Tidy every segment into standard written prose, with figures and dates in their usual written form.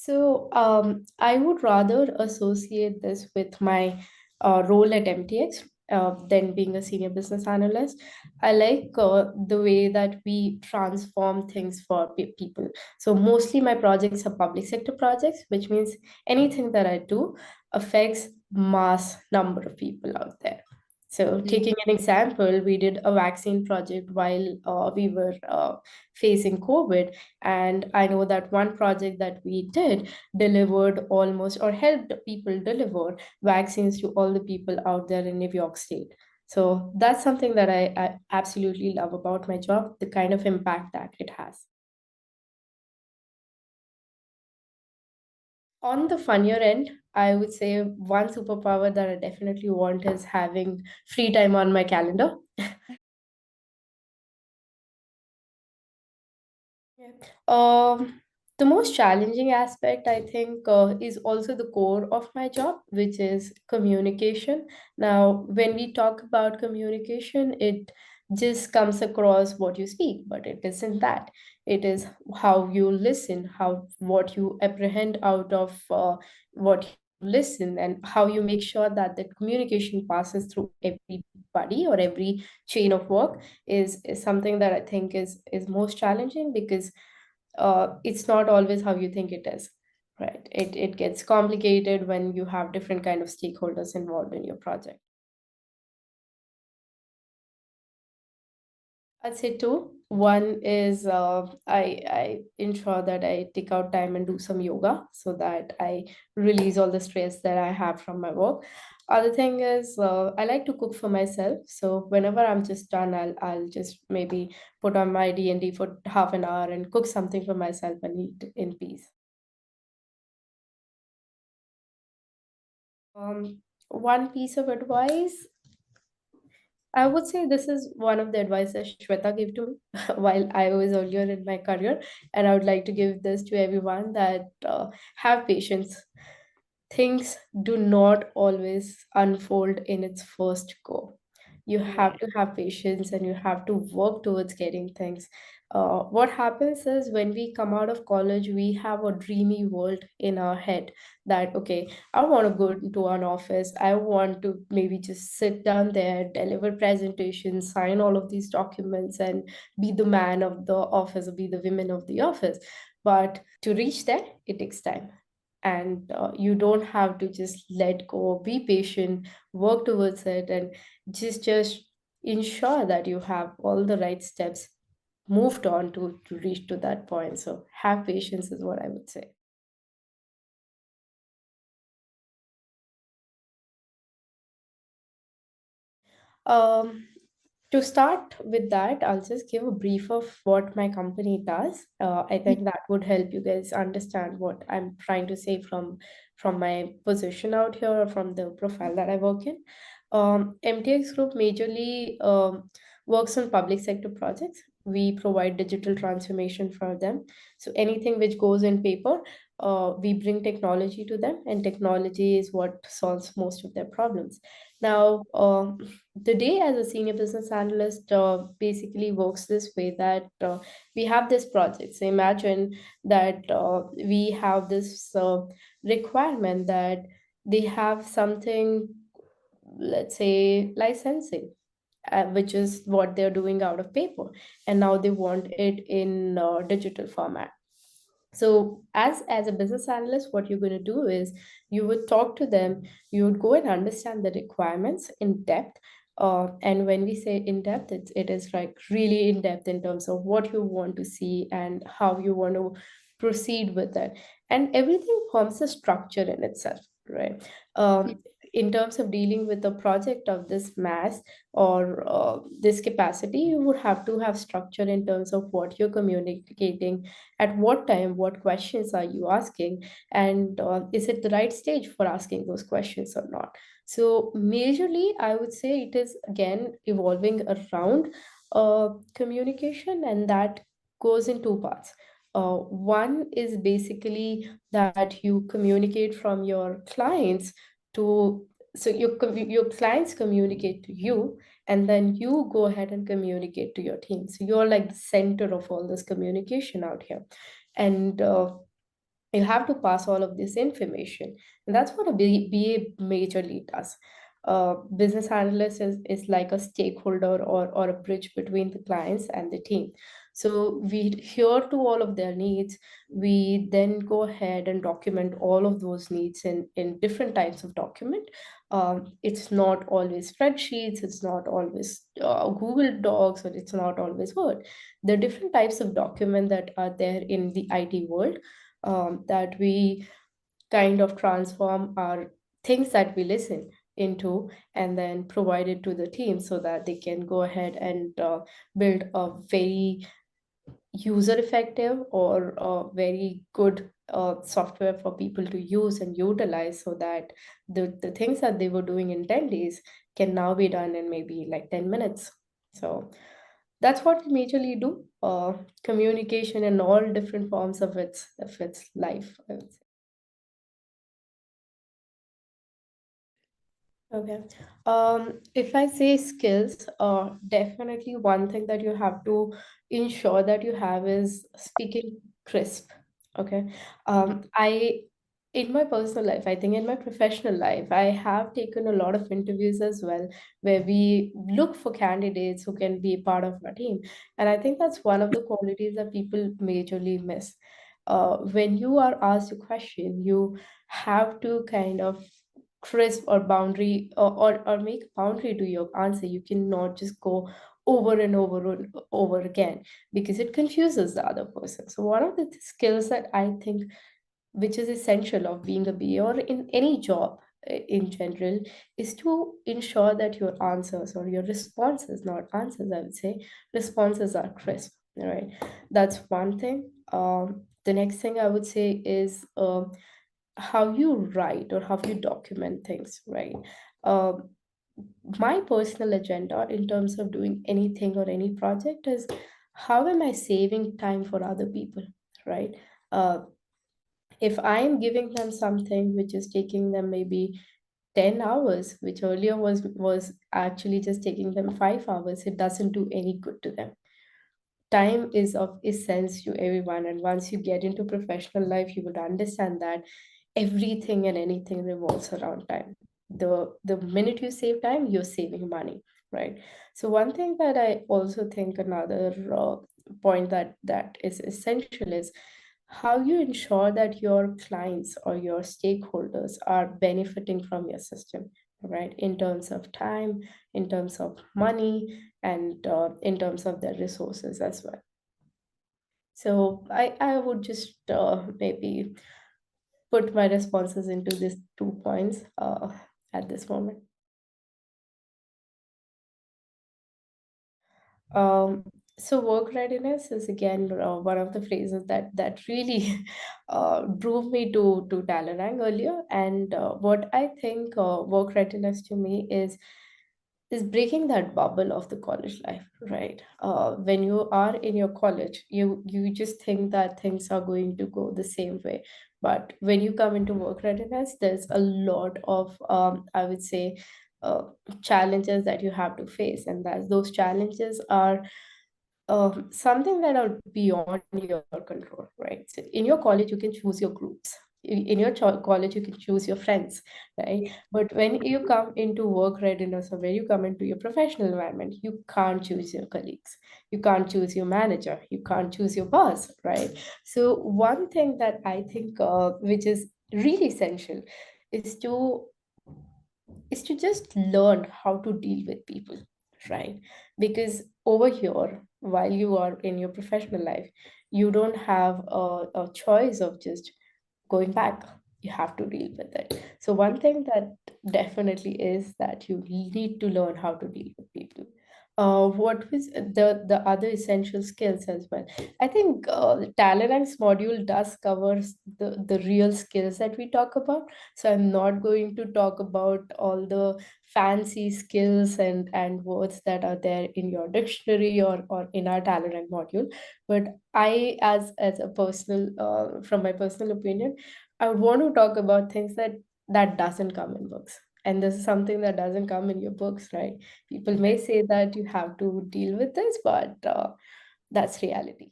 I would rather associate this with my role at MTX than being a senior business analyst. I like the way that we transform things for people. So mostly my projects are public sector projects, which means anything that I do affects mass number of people out there. So, taking an example, we did a vaccine project while we were facing COVID, and I know that one project that we did delivered almost or helped people deliver vaccines to all the people out there in New York State. So that's something that I absolutely love about my job, the kind of impact that it has. On the funnier end, I would say one superpower that I definitely want is having free time on my calendar. Yeah. The most challenging aspect, I think, is also the core of my job, which is communication. Now, when we talk about communication, it just comes across what you speak, but it isn't that. It is how you listen, how what you apprehend out of what you listen, and how you make sure that the communication passes through everybody or every chain of work is something that I think is most challenging because it's not always how you think it is, right? It gets complicated when you have different kind of stakeholders involved in your project. I'd say two. One is I ensure that I take out time and do some yoga so that I release all the stress that I have from my work. Other thing is I like to cook for myself. So whenever I'm just done, I'll just maybe put on my D&D for half an hour and cook something for myself and eat in peace. One piece of advice, I would say this is one of the advice that Shweta gave to me while I was earlier in my career, and I would like to give this to everyone that have patience. Things do not always unfold in its first go. You have to have patience and you have to work towards getting things. What happens is when we come out of college, we have a dreamy world in our head that, okay, I want to go into an office. I want to maybe just sit down there, deliver presentations, sign all of these documents, and be the man of the office or be the women of the office. But to reach there, it takes time, and you don't have to just let go. Be patient, work towards it, and just ensure that you have all the right steps moved on to reach to that point. So have patience is what I would say. um to start with that, I'll just give a brief of what my company does. I think that would help you guys understand what I'm trying to say from my position out here or from the profile that I work in. MTX Group majorly works on public sector projects. We provide digital transformation for them. So anything which goes in paper, we bring technology to them, and technology is what solves most of their problems. Now, the day as a senior business analyst basically works this way that we have this project. So imagine that we have this requirement that they have something, let's say licensing, which is what they're doing out of paper, and now they want it in digital format. So as a business analyst, what you're going to do is you would talk to them, you would go and understand the requirements in depth. And when we say in depth, it is like really in depth in terms of what you want to see and how you want to proceed with it. And everything forms a structure in itself, right? In terms of dealing with a project of this mass or this capacity, you would have to have structure in terms of what you're communicating, at what time, what questions are you asking, and is it the right stage for asking those questions or not. So majorly I would say it is again evolving around communication, and that goes in two parts. One is basically that you communicate from your clients to, so your clients communicate to you, and then you go ahead and communicate to your team. So you're like the center of all this communication out here. And you have to pass all of this information, and that's what a BA majorly does. Business analyst is like a stakeholder, or a bridge between the clients and the team. So we hear to all of their needs. We then go ahead and document all of those needs in different types of document. It's not always spreadsheets, it's not always Google Docs, or it's not always Word. There are different types of document that are there in the IT world, that we kind of transform our things that we listen into, and then provide it to the team so that they can go ahead and build a very user effective, or a very good software for people to use and utilize, so that the things that they were doing in 10 days can now be done in maybe like 10 minutes. So that's what we majorly do. Communication in all different forms of its life, I would say. Okay. If I say skills, definitely one thing that you have to ensure that you have is speaking crisp. Okay. In my personal life, I think in my professional life, I have taken a lot of interviews as well, where we look for candidates who can be part of our team. And I think that's one of the qualities that people majorly miss. When you are asked a question, you have to kind of crisp or boundary, or make a boundary to your answer. You cannot just go over and over and over again, because it confuses the other person. So one of the skills that I think which is essential of being a BA, or in any job in general, is to ensure that your answers, or your responses, not answers, I would say, responses are crisp. Right. That's one thing. The next thing I would say is how you write or how you document things, right? Um, my personal agenda in terms of doing anything or any project is, how am I saving time for other people, right? Uh, if I'm giving them something which is taking them maybe 10 hours, which earlier was actually just taking them 5 hours, it doesn't do any good to them. Time is of essence to everyone, and once you get into professional life, you would understand that everything and anything revolves around time. The minute you save time, you're saving money, right? So one thing that I also think, another point that is essential, is how you ensure that your clients or your stakeholders are benefiting from your system, right? In terms of time, in terms of money, and in terms of their resources as well. So I would just maybe put my responses into these 2 points at this moment. Um, so work readiness is again one of the phrases that really drove me to Talerang earlier. And what I think work readiness to me is breaking that bubble of the college life, right? When you are in your college, you just think that things are going to go the same way. But when you come into work readiness, there's a lot of I would say uh, challenges that you have to face, and that those challenges are something that are beyond your control, right? So in your college, you can choose your groups. In your college, you can choose your friends, right? But when you come into work readiness, or when you come into your professional environment, you can't choose your colleagues. You can't choose your manager. You can't choose your boss, right? So one thing that I think which is really essential is to just learn how to deal with people, right? Because over here, while you are in your professional life, you don't have a choice of just going back. You have to deal with it. So one thing that definitely is that you need to learn how to deal with people. What was the other essential skills as well? I think the Talerang's module does cover the real skills that we talk about. So I'm not going to talk about all the fancy skills and words that are there in your dictionary, or in our Talerang module. But I, as a personal, from my personal opinion, I would want to talk about things that doesn't come in books. And this is something that doesn't come in your books, right? People may say that you have to deal with this, but that's reality.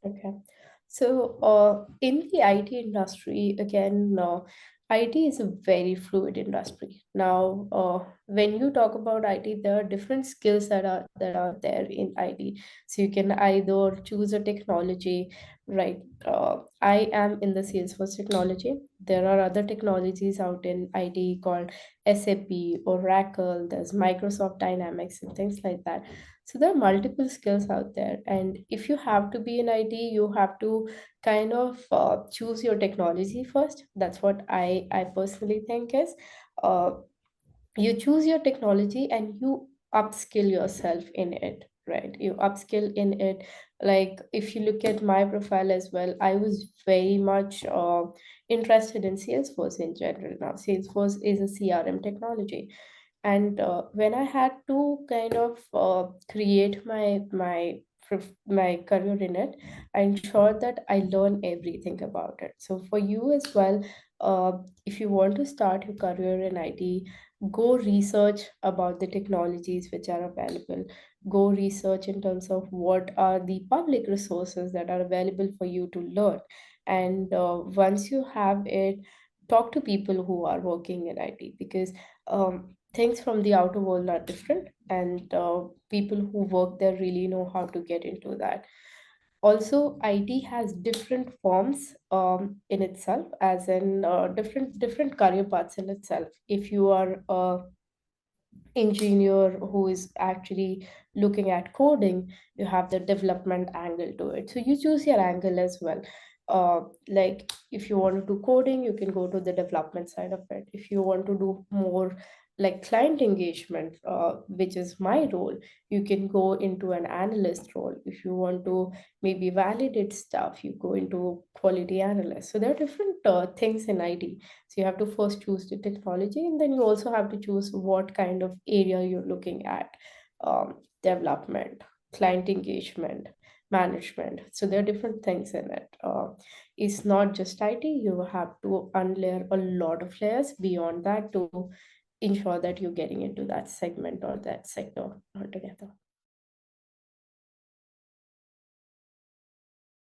Okay. So, in the IT industry, again, IT is a very fluid industry. Now, when you talk about IT, there are different skills that are there in IT. So you can either choose a technology, right? I am in the Salesforce technology. There are other technologies out in IT called SAP, Oracle. There's Microsoft Dynamics and things like that. So there are multiple skills out there, and if you have to be in IT, you have to kind of choose your technology first. That's what I personally think is. Uh, you choose your technology and you upskill yourself in it, right? You upskill in it. Like if you look at my profile as well, I was very much interested in Salesforce in general. Now Salesforce is a CRM technology, and when I had to kind of create my career in it, I ensured that I learn everything about it. So for you as well, if you want to start your career in IT, go research about the technologies which are available. Go research in terms of what are the public resources that are available for you to learn. And once you have it, talk to people who are working in IT, because things from the outer world are different, and people who work there really know how to get into that. Also, IT has different forms in itself, as in different career paths in itself. If you are engineer who is actually looking at coding, you have the development angle to it. So you choose your angle as well. Like if you want to do coding, you can go to the development side of it. If you want to do more like client engagement, which is my role, you can go into an analyst role. If you want to maybe validate stuff, you go into quality analyst. So there are different things in IT. So you have to first choose the technology, and then you also have to choose what kind of area you're looking at. Development, client engagement, management. So there are different things in it. It's not just IT. You have to unlayer a lot of layers beyond that to ensure that you're getting into that segment or that sector altogether.